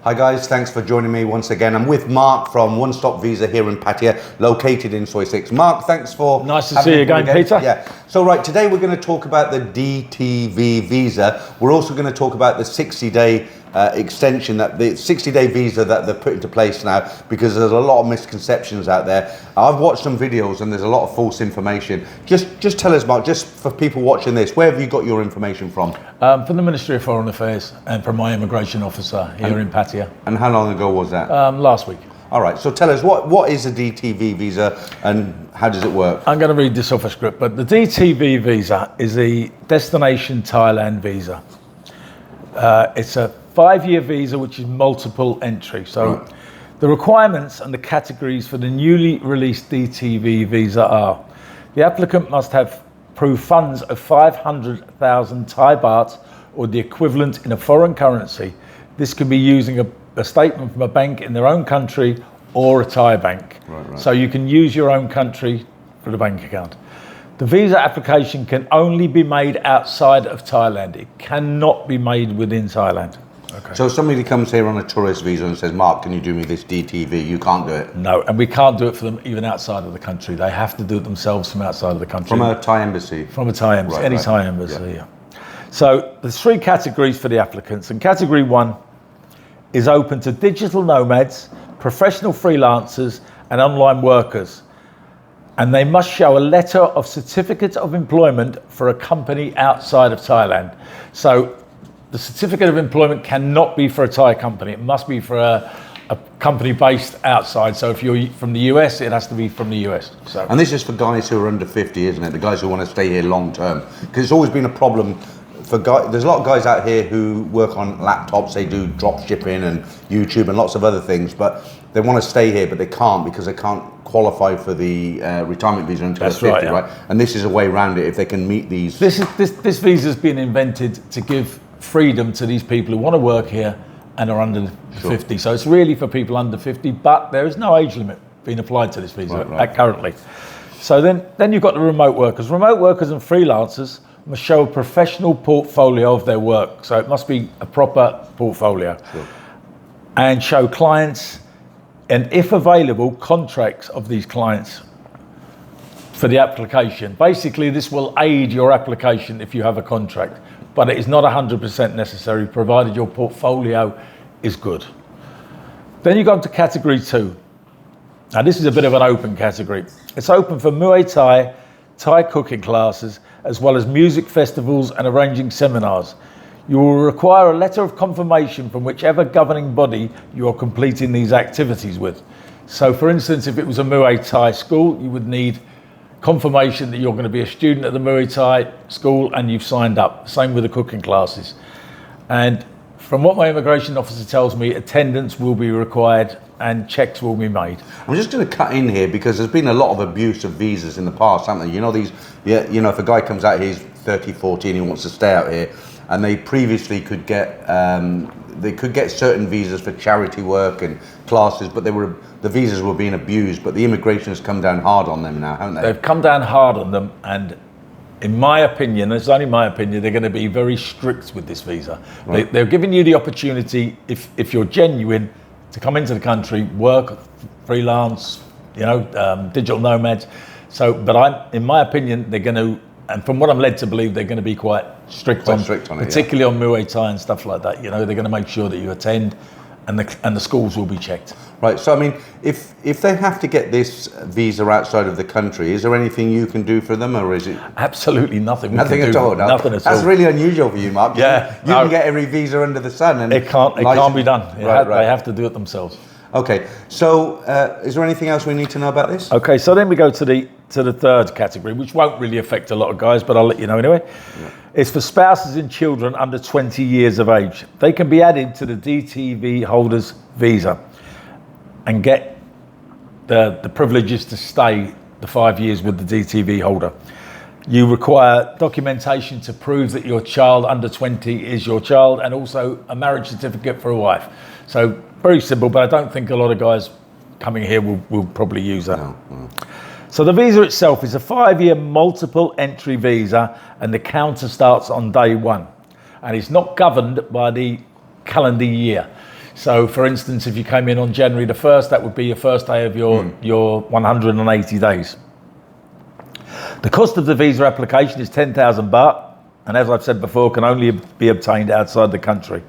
Hi guys, thanks for joining me once again. I'm with Mark from One Stop Visa here in Pattaya, located in Soi 6. Mark, thanks for Nice to see you again, Peter. Yeah. So right, today we're going to talk about the DTV visa. We're also going to talk about the 60-day extension, that the 60-day visa that they've put into place now, because there's a lot of misconceptions out there. I've watched some videos and there's a lot of false information. Just tell us, Mark, just for people watching this, where have you got your information from? From the Ministry of Foreign Affairs and from my immigration officer here in Pattaya. And how long ago was that? Last week. All right, so tell us, what is a DTV visa and how does it work? I'm going to read this off a script, but the DTV visa is the Destination Thailand Visa. It's a 5-year visa which is multiple entry. So right. The requirements and the categories for the newly released DTV visa are: the applicant must have proved funds of 500,000 Thai baht or the equivalent in a foreign currency. This could be using a statement from a bank in their own country or a Thai bank. Right. So you can use your own country for the bank account. The visa application can only be made outside of Thailand. It cannot be made within Thailand. Okay. So if somebody comes here on a tourist visa and says, Mark, can you do me this DTV? You can't do it? No, and we can't do it for them even outside of the country. They have to do it themselves from outside of the country. From a Thai embassy? From a Thai embassy, any Thai embassy, yeah. So there's 3 categories for the applicants, and category 1 is open to digital nomads, professional freelancers, and online workers. And they must show a letter of certificate of employment for a company outside of Thailand. So the certificate of employment cannot be for a Thai company. It must be for a company based outside. So if you're from the US, it has to be from the US. So. And this is for guys who are under 50, isn't it? The guys who want to stay here long term. Because it's always been a problem for guys. There's a lot of guys out here who work on laptops. They do drop shipping and YouTube and lots of other things. But they want to stay here, but they can't because they can't qualify for the retirement visa until they're 50, right? And this is a way around it if they can meet these. This visa has been invented to give freedom to these people who want to work here and are under 50. So it's really for people under 50, but there is no age limit being applied to this visa currently. So then you've got the remote workers. Remote workers and freelancers must show a professional portfolio of their work. So it must be a proper portfolio. Sure. And show clients, and if available, contracts of these clients for the application. Basically, this will aid your application if you have a contract, but it is not 100% necessary, provided your portfolio is good. Then you go on to category 2. Now this is a bit of an open category. It's open for Muay Thai, Thai cooking classes, as well as music festivals and arranging seminars. You will require a letter of confirmation from whichever governing body you are completing these activities with. So for instance, if it was a Muay Thai school, you would need confirmation that you're going to be a student at the Muay Thai school and you've signed up. Same with the cooking classes. And from what my immigration officer tells me, attendance will be required and checks will be made. I'm just going to cut in here because there's been a lot of abuse of visas in the past, haven't there? You know, if a guy comes out here, he's 30, 40 and he wants to stay out here, and they previously could get certain visas for charity work and classes, but the visas were being abused. But the immigration has come down hard on them now, haven't they? They've come down hard on them, and in my opinion, it's only my opinion, they're going to be very strict with this visa. Right. They're giving you the opportunity, if you're genuine, to come into the country, work, freelance, digital nomads. So, but in my opinion, they're going to, and from what I'm led to believe, they're going to be quite strict on it, particularly on Muay Thai and stuff like that. They're going to make sure that you attend, and the schools will be checked. Right. So I mean, if they have to get this visa outside of the country, is there anything you can do for them, or is it absolutely nothing? Nothing at all. No? Nothing at all. That's really unusual for you, Mark. Yeah. You can get every visa under the sun, and it can't be done. They have to do it themselves. Okay. So is there anything else we need to know about this? Okay. So then we go to the 3rd category, which won't really affect a lot of guys, but I'll let you know anyway. Yeah. It's for spouses and children under 20 years of age. They can be added to the DTV holders visa and get the privileges to stay the 5 years with the DTV holder. You require documentation to prove that your child under 20 is your child, and also a marriage certificate for a wife. So very simple, but I don't think a lot of guys coming here will probably use that. No. So the visa itself is a 5-year multiple entry visa, and the counter starts on day 1. And it's not governed by the calendar year. So, for instance, if you came in on January the 1st, that would be your first day of your 180 days. The cost of the visa application is 10,000 baht, and as I've said before, can only be obtained outside the country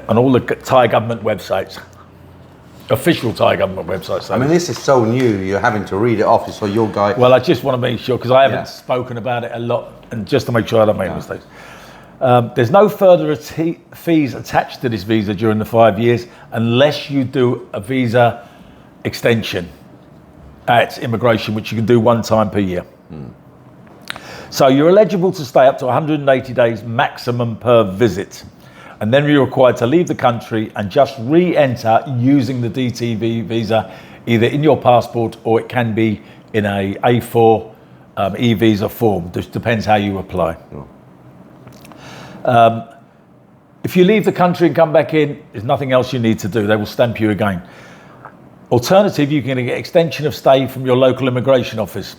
on all the Thai government websites, official Thai government websites. I mean, this is so new, you're having to read it off, so your guy... Well, I just want to make sure, because I haven't spoken about it a lot, and just to make sure I don't make mistakes. There's no further fees attached to this visa during the 5 years unless you do a visa extension at immigration, which you can do one time per year. So you're eligible to stay up to 180 days maximum per visit. And then you're required to leave the country and just re-enter using the DTV visa, either in your passport or it can be in a A4 e-visa form. Just depends how you apply. If you leave the country and come back in, there's nothing else you need to do. They will stamp you again. Alternative, you can get extension of stay from your local immigration office.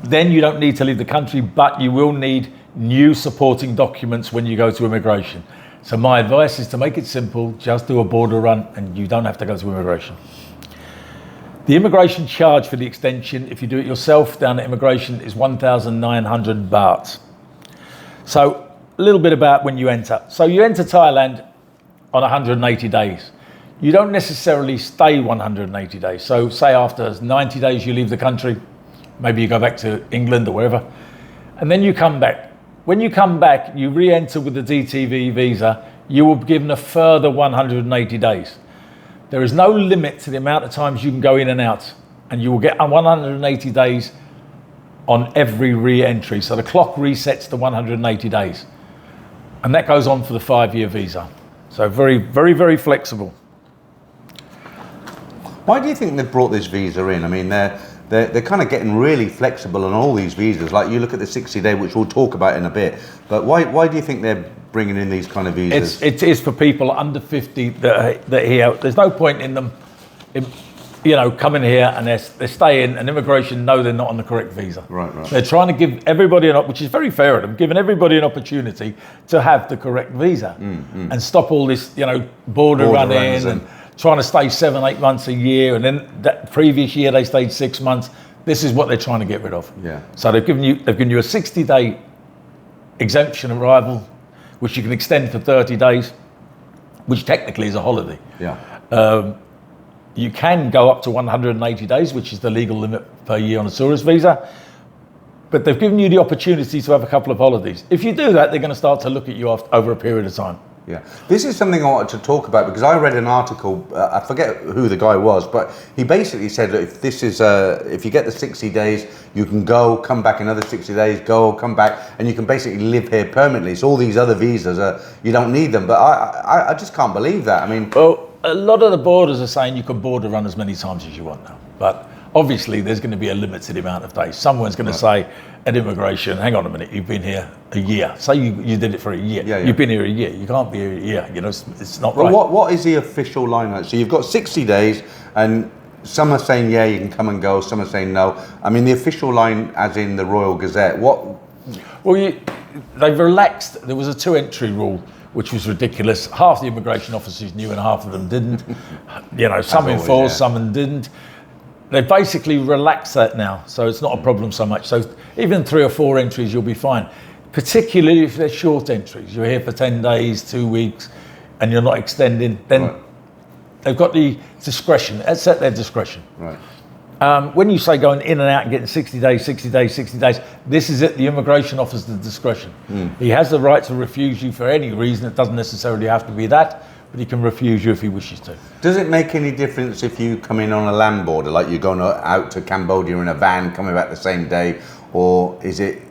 Then you don't need to leave the country, but you will need new supporting documents when you go to immigration. So my advice is to make it simple, just do a border run and you don't have to go to immigration. The immigration charge for the extension, if you do it yourself down at immigration, is 1,900 baht. So a little bit about when you enter. So you enter Thailand on 180 days. You don't necessarily stay 180 days. So say after 90 days you leave the country, maybe you go back to England or wherever, and then you come back. When you come back, you re-enter with the DTV visa, you will be given a further 180 days. There is no limit to the amount of times you can go in and out, and you will get 180 days on every re-entry. So the clock resets to 180 days. And that goes on for the 5-year visa. So very, very, very flexible. Why do you think they've brought this visa in? I mean, they're kind of getting really flexible on all these visas. Like you look at the 60-day, which we'll talk about in a bit. But why do you think they're bringing in these kind of visas? It is for people under 50 that here. There's no point in them, coming here and they're staying, and immigration know they're not on the correct visa. Right. They're trying to give everybody which is very fair of them, giving everybody an opportunity to have the correct visa and stop all this, border running and trying to stay 7-8 months a year, and then that previous year they stayed 6 months. This is what they're trying to get rid of. Yeah. So they've given you a 60-day exemption arrival, which you can extend for 30 days, which technically is a holiday. Yeah. You can go up to 180 days, which is the legal limit per year on a tourist visa. But they've given you the opportunity to have a couple of holidays. If you do that, they're going to start to look at you over a period of time. Yeah, this is something I wanted to talk about because I read an article. I forget who the guy was, but he basically said that if you get the 60 days, you can go, come back another 60 days, go, come back, and you can basically live here permanently. So all these other visas you don't need them. But I just can't believe that. I mean, well, a lot of the borders are saying you can border run as many times as you want now, but obviously there's going to be a limited amount of days. Someone's going to say at immigration, hang on a minute, you've been here a year. Say you did it for a year. Yeah. You've been here a year. You can't be here a year. It's not right. What is the official line? So you've got 60 days, and some are saying, yeah, you can come and go. Some are saying no. I mean, the official line, as in the Royal Gazette, what? Well, they've relaxed. There was a 2-entry rule, which was ridiculous. Half the immigration officers knew and half of them didn't. Some enforced, some didn't. They basically relaxed that now, so it's not a problem so much. So even 3 or 4 entries, you'll be fine. Particularly if they're short entries. You're here for 10 days, 2 weeks, and you're not extending, then they've got the discretion. That's at their discretion. Right. When you say going in and out and getting 60 days, this is at the immigration officer's discretion. He has the right to refuse you for any reason. It doesn't necessarily have to be that, but he can refuse you if he wishes to. Does it make any difference if you come in on a land border, like you're going out to Cambodia in a van, coming back the same day, or is it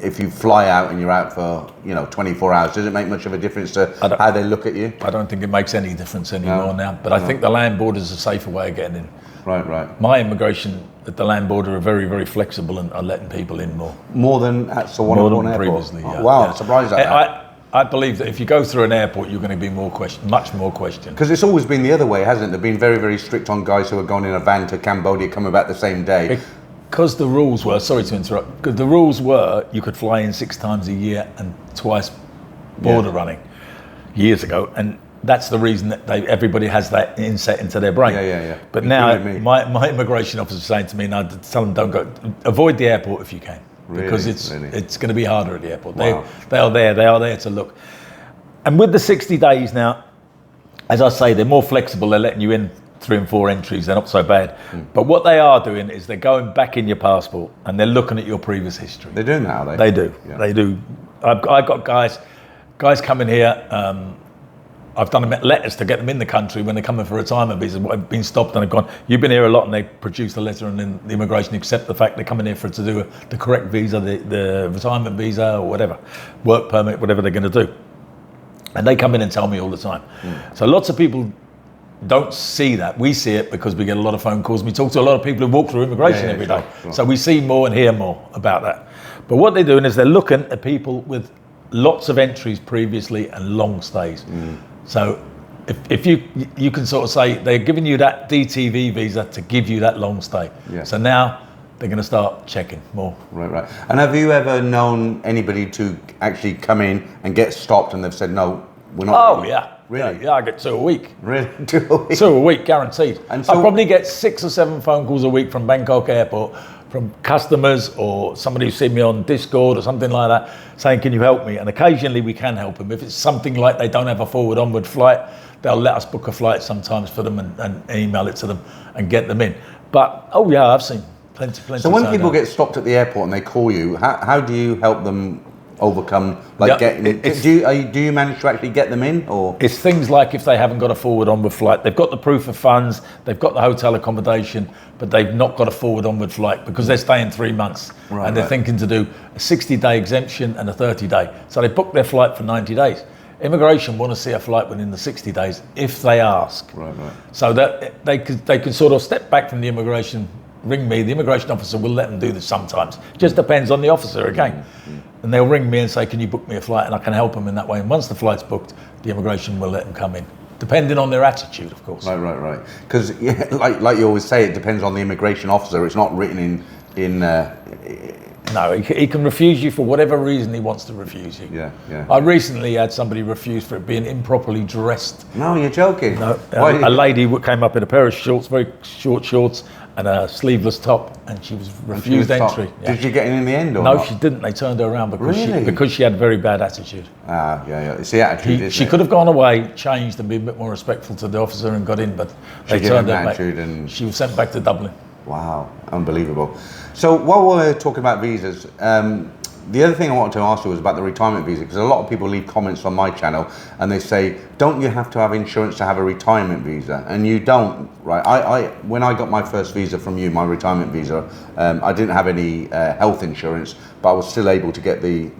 if you fly out and you're out for 24 hours? Does it make much of a difference to how they look at you? I don't think it makes any difference anymore now, but I think the land border is a safer way of getting in. Right. My immigration at the land border are very, very flexible and are letting people in more. More than at Suvarnabhumi Airport? Previously, yeah. Wow, I'm surprised at that. I believe that if you go through an airport, you're going to be much more questioned. Because it's always been the other way, hasn't it? They've been very, very strict on guys who are going in a van to Cambodia, coming back the same day. Because the rules were, sorry to interrupt, because the rules were you could fly in 6 times a year and twice border running. years ago, and that's the reason that everybody has that inset into their brain. Yeah. But now my immigration officer is saying to me, "No, tell them don't go. Avoid the airport if you can, because it's going to be harder at the airport. Wow. They are there to look." And with the 60 days now, as I say, they're more flexible. They're letting you in 3 and 4 entries. They're not so bad. But what they are doing is they're going back in your passport and they're looking at your previous history. They're doing that, are they? They do. Yeah. They do. I've got guys coming here. I've done letters to get them in the country when they're coming for retirement visas. I've been stopped and I've gone, "You've been here a lot," and they produce the letter, and then the immigration accept the fact they're coming here to do the correct visa, the retirement visa or whatever, work permit, whatever they're going to do. And they come in and tell me all the time. So lots of people don't see that. We see it because we get a lot of phone calls. We talk to a lot of people who walk through immigration every day. Sure. So we see more and hear more about that. But what they're doing is they're looking at people with lots of entries previously and long stays. So if you can sort of say they're giving you that DTV visa to give you that long stay. Yeah. So now they're going to start checking more. Right. And have you ever known anybody to actually come in and get stopped and they've said, "No, we're not"? Oh, yeah. Really? Yeah, I get 2 a week. Really? 2 a week? 2 a week, guaranteed. And so, I probably get 6 or 7 phone calls a week from Bangkok Airport, from customers or somebody who's seen me on Discord or something like that, saying, "Can you help me?" And occasionally we can help them. If it's something like they don't have a forward onward flight, they'll let us book a flight sometimes for them and email it to them and get them in. But, oh yeah, I've seen plenty. So when people get stopped at the airport and they call you, how do you help them overcome, do you manage to actually get them in, or? It's things like if they haven't got a forward onward flight, they've got the proof of funds, they've got the hotel accommodation, but they've not got a forward onward flight because they're staying 3 months and they're thinking to do a 60-day exemption and a 30-day. So they book their flight for 90 days. Immigration want to see a flight within the 60 days if they ask. Right. So that they can sort of step back from the immigration, ring me, the immigration officer will let them do this sometimes. Just depends on the officer again. And they'll ring me and say, "Can you book me a flight?" And I can help them in that way. And once the flight's booked, the immigration will let them come in, depending on their attitude, of course. Right. Because like you always say, it depends on the immigration officer. It's not written in No, he can refuse you for whatever reason he wants to refuse you. Yeah. I recently had somebody refused for it being improperly dressed. No, you're joking. No, a lady came up in a pair of shorts, very short shorts, and a sleeveless top, and she was refused entry. Yeah. Did she get in the end, or no? not? She didn't. They turned her around because because she had very bad attitude. Yeah. It's the attitude, isn't she it? could have gone away, changed, and been a bit more respectful to the officer and got in, but they turned her back. And she was sent back to Dublin. Wow, unbelievable. So while we're talking about visas, the other thing I wanted to ask you was about the retirement visa, because a lot of people leave comments on my channel and they say, "Don't you have to have insurance to have a retirement visa?" And you don't, right? When I got my first visa from you, my retirement visa, I didn't have any health insurance, but I was still able to get the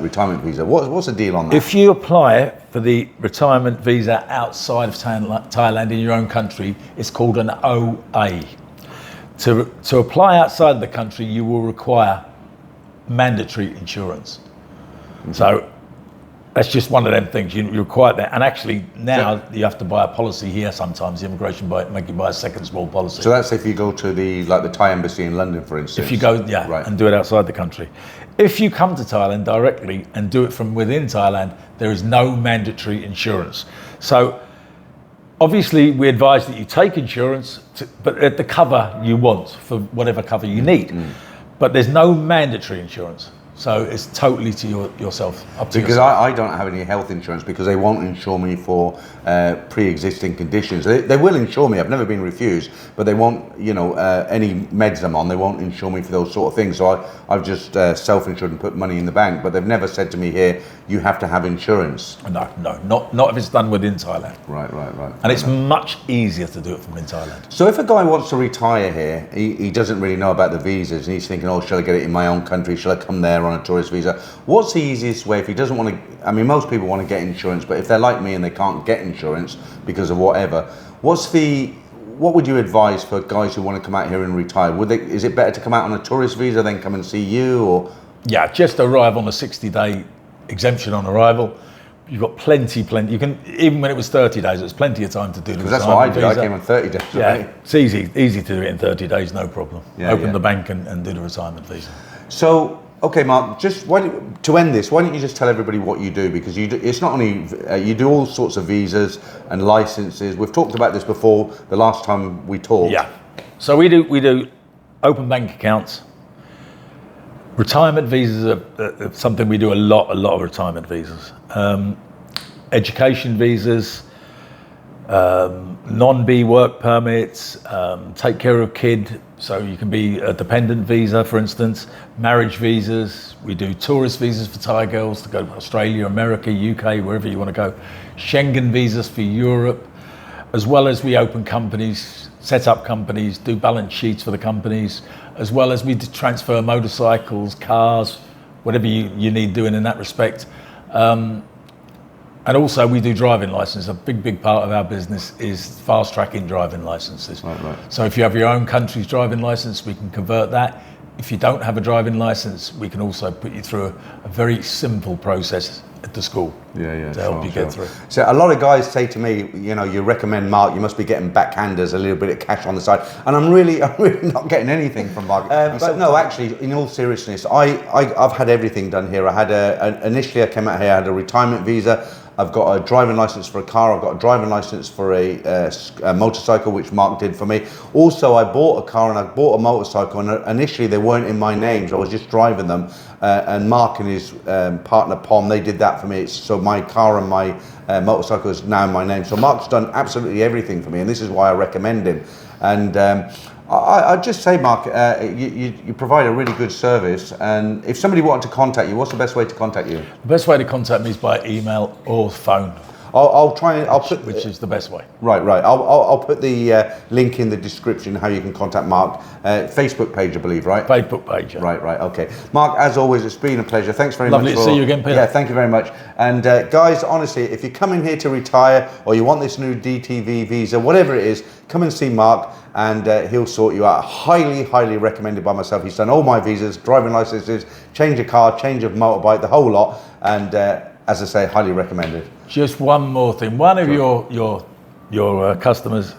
retirement visa. What's the deal on that? If you apply for the retirement visa outside of Thailand in your own country, it's called an OA. To apply outside the country, you will require mandatory insurance. So that's just one of them things. You require that. And actually now you have to buy a policy here sometimes. The immigration make you buy a second small policy. So that's if you go to the Thai embassy in London, for instance. If you go, and do it outside the country. If you come to Thailand directly and do it from within Thailand, there is no mandatory insurance. So obviously, we advise that you take insurance, but at the cover you want for whatever cover you need. But there's no mandatory insurance. So it's totally to yourself, up to because yourself. I don't have any health insurance because they won't insure me for pre-existing conditions. They will insure me. I've never been refused, but they won't, any meds I'm on, they won't insure me for those sort of things. So I've just self-insured and put money in the bank, but they've never said to me here, you have to have insurance. No, not if it's done within Thailand. Right. And it's much easier to do it from in Thailand. So if a guy wants to retire here, he doesn't really know about the visas, and he's thinking, "Oh, shall I get it in my own country? Shall I come there on a tourist visa?" What's the easiest way if he doesn't want to? I mean, most people want to get insurance, but if they're like me and they can't get insurance because of whatever, what would you advise for guys who want to come out here and retire? Is it better to come out on a tourist visa than come and see you, or? Yeah, just arrive on a 60-day exemption on arrival. You've got plenty. You can, even when it was 30 days, there's plenty of time to do the Because that's what I did. I came on 30 days. Yeah, right? it's easy to do it in 30 days, no problem. Yeah, Open the bank and do the retirement visa. So Okay, Mark, just to end this, why don't you just tell everybody what you do? Because it's not only, you do all sorts of visas and licenses. We've talked about this before the last time we talked. Yeah. So we do open bank accounts. Retirement visas are something we do a lot of retirement visas. Education visas, non-B work permits, take care of kid, so you can be a dependent visa, for instance, marriage visas. We do tourist visas for Thai girls to go to Australia, America, UK, wherever you want to go. Schengen visas for Europe, as well as we open companies, set up companies, do balance sheets for the companies, as well as we transfer motorcycles, cars, whatever you need doing in that respect. And also we do driving license. A big part of our business is fast tracking driving licenses. Right. So if you have your own country's driving license, we can convert that. If you don't have a driving license, we can also put you through a very simple process at the school to help you get through. So a lot of guys say to me, you recommend Mark, you must be getting backhanders, a little bit of cash on the side. And I'm really not getting anything from Mark. But no, actually, in all seriousness, I've had everything done here. I had initially I came out here, I had a retirement visa. I've got a driving license for a car. I've got a driving license for a motorcycle, which Mark did for me. Also, I bought a car and I bought a motorcycle, and initially they weren't in my names. I was just driving them. And Mark and his partner, Pom, they did that for me. So my car and my motorcycle is now in my name. So Mark's done absolutely everything for me, and this is why I recommend him. And I'd just say, Mark, you provide a really good service, and if somebody wanted to contact you, what's the best way to contact you? The best way to contact me is by email or phone. I'll try and I'll put which is the best way. Right. I'll put the link in the description how you can contact Mark. Facebook page, I believe, right? Facebook page. Yeah. Right. Okay, Mark. As always, it's been a pleasure. Thanks very much. Lovely to see you again, Peter. Yeah, thank you very much. And guys, honestly, if you're coming here to retire or you want this new DTV visa, whatever it is, come and see Mark, and he'll sort you out. Highly recommended by myself. He's done all my visas, driving licenses, change of car, change of motorbike, the whole lot. And as I say, highly recommended. Just one more thing. One of your customers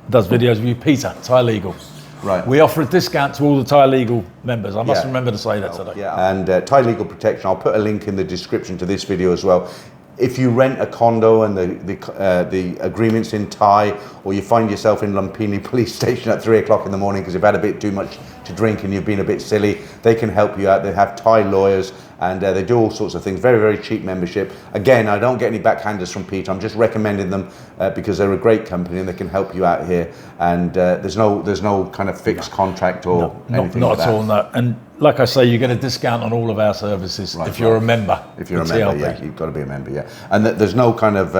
does videos with you, Peter, Thai Legal. Right. We offer a discount to all the Thai Legal members. I must remember to say that today. Yeah. And Thai Legal Protection, I'll put a link in the description to this video as well. If you rent a condo and the agreement's in Thai, or you find yourself in Lumpini police station at 3 o'clock in the morning because you've had a bit too much to drink and you've been a bit silly, they can help you out. They have Thai lawyers, and they do all sorts of things. Very cheap membership. Again, I don't get any backhanders from Pete. I'm just recommending them because they're a great company and they can help you out here. And there's no kind of fixed contract or anything not like that. at all. No. And like I say, you get a discount on all of our services if you're a member. If you're a member, yeah, you've got to be a member, yeah. And there's no kind of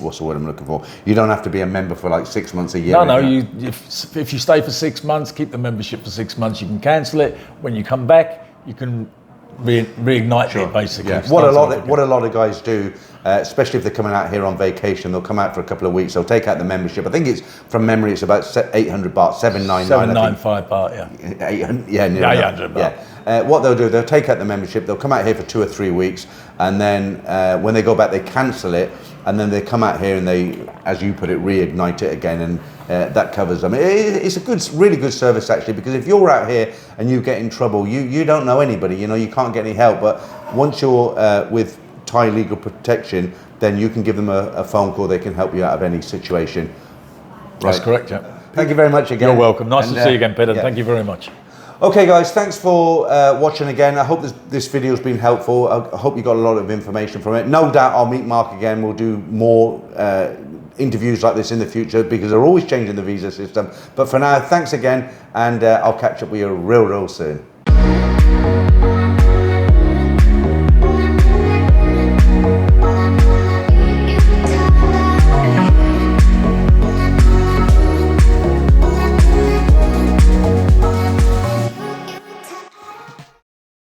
what's the word I'm looking for? You don't have to be a member for like 6 months, a year. No. If you stay for 6 months, keep the membership for 6 months. You can cancel it when you come back. You can reignite it basically. Yeah. What a lot of guys do, especially if they're coming out here on vacation, they'll come out for a couple of weeks. They'll take out the membership. I think it's from memory. It's about 800 baht, 799. 795 baht. Yeah. 800. 800 baht. Yeah. What they'll do, they'll take out the membership. They'll come out here for 2 or 3 weeks, and then when they go back, they cancel it, and then they come out here and they, as you put it, reignite it again, and that covers them. It's a really good service actually, because if you're out here and you get in trouble, you don't know anybody, you can't get any help. But once you're with Thai Legal Protection, then you can give them a phone call. They can help you out of any situation. That's correct, yeah. Thank you very much again. You're welcome. Nice to see you again, Peter. Yeah. Thank you very much. Okay guys, thanks for watching again. I hope this video's been helpful. I hope you got a lot of information from it. No doubt I'll meet Mark again. We'll do more interviews like this in the future because they're always changing the visa system. But for now, thanks again, and I'll catch up with you real soon.